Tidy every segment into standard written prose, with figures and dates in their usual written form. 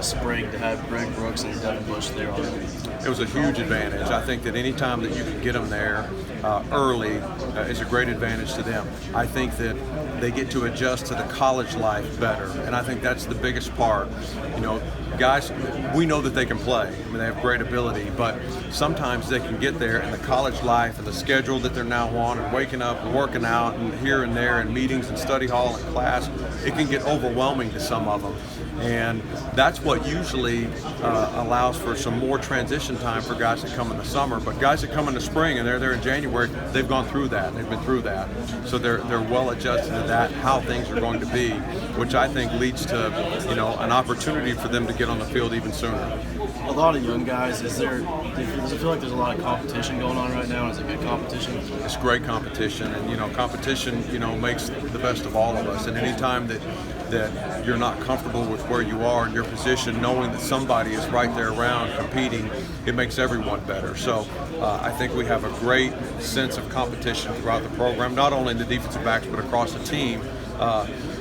this spring to have Greg Brooks and Devin Bush there already? It was a huge advantage. I think that any time that you can get them there early is a great advantage to them. I think that they get to adjust to the college life better, and I think that's the biggest part. You know, guys, we know that they can play. I mean, they have great ability, but sometimes they can get there, and the college life and the schedule that they're now on, and waking up and working out and here and there and meetings and study hall and class, it can get overwhelming to some of them. And that's what usually allows for some more transition time for guys that come in the summer. But guys that come in the spring and they're there in January, they've gone through that. They've been through that. So they're well adjusted to that, how things are going to be, which I think leads to, you know, an opportunity for them to get on the field even sooner. A lot of young guys, does it feel like there's a lot of competition going on right now? Is it good competition? It's great competition, and you know, competition, you know, makes the best of all of us. And anytime that you're not comfortable with where you are in your position, knowing that somebody is right there around competing, it makes everyone better. So I think we have a great sense of competition throughout the program, not only in the defensive backs but across the team.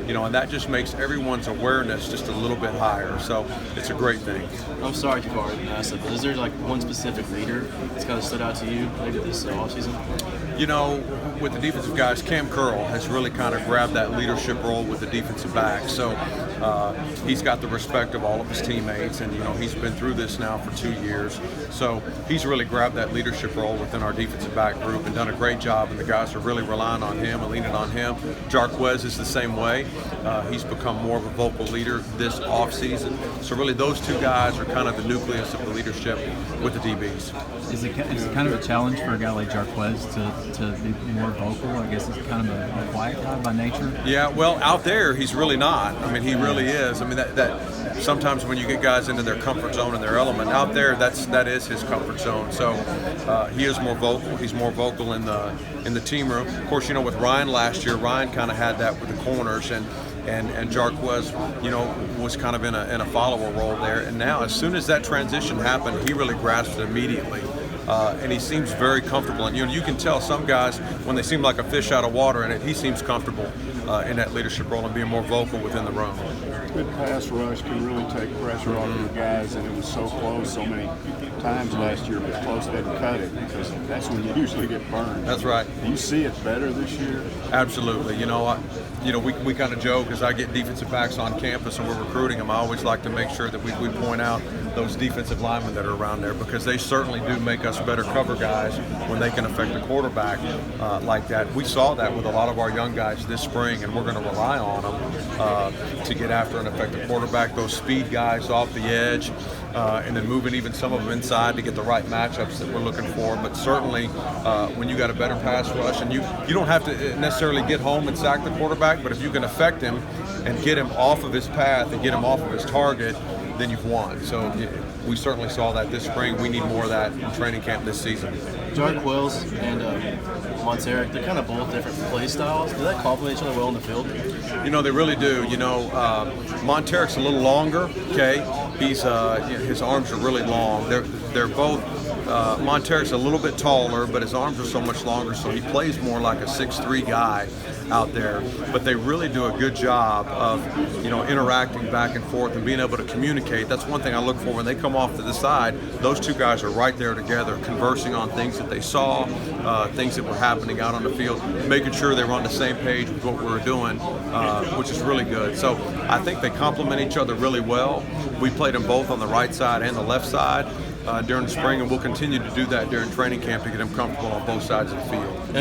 You know, and that just makes everyone's awareness just a little bit higher. So it's a great thing. I'm sorry if you've already asked it, but is there like one specific leader that's kind of stood out to you maybe this offseason? You know, with the defensive guys, Cam Curl has really kind of grabbed that leadership role with the defensive back. So he's got the respect of all of his teammates, and you know, he's been through this now for 2 years. So he's really grabbed that leadership role within our defensive back group and done a great job, and the guys are really relying on him and leaning on him. Jarquez is the same way. He's become more of a vocal leader this offseason. So really those two guys are kind of the nucleus of the leadership with the DBs. Is it kind of a challenge for a guy like Jarquez to be more vocal? I guess he's kind of a quiet guy by nature. Yeah, well, out there he's really not. I mean, he really is. I mean, that sometimes when you get guys into their comfort zone and their element, out there that is his comfort zone. So he is more vocal. He's more vocal in the team room. Of course, you know, with Ryan last year, Ryan kind of had that with the corners, and Jarquez, you know, was kind of in a follower role there. And now, as soon as that transition happened, he really grasped it immediately. And he seems very comfortable. And you can tell some guys when they seem like a fish out of water, and he seems comfortable in that leadership role and being more vocal within the room. Good pass rush can really take pressure off your guys, and it was so close so many times last year, but close didn't cut it, because that's when you usually get burned. That's right. Do you see it better this year? Absolutely. You know, we kind of joke, as I get defensive backs on campus and we're recruiting them, I always like to make sure that we point out those defensive linemen that are around there, because they certainly do make us better cover guys when they can affect the quarterback like that. We saw that with a lot of our young guys this spring, and we're going to rely on them to get after and affect the quarterback, those speed guys off the edge, and then moving even some of them inside to get the right matchups that we're looking for. But certainly when you got a better pass rush, and you don't have to necessarily get home and sack the quarterback, but if you can affect him and get him off of his path and get him off of his target, then you've won. So we certainly saw that this spring. We need more of that in training camp this season. Jarquez and Monteric, they're kind of both different play styles. Do they complement each other well in the field? You know, they really do. You know, Monteric's a little longer. Okay, he's his arms are really long. They're both. Monteric's a little bit taller, but his arms are so much longer, so he plays more like a 6'3" guy out there. But they really do a good job of, you know, interacting back and forth and being able to communicate. That's one thing I look for when they come off to the side. Those two guys are right there together, conversing on things that they saw, things that were happening out on the field, making sure they were on the same page with what we were doing, which is really good. So I think they complement each other really well. We played them both on the right side and the left side during the spring, and we'll continue to do that during training camp to get them comfortable on both sides of the field.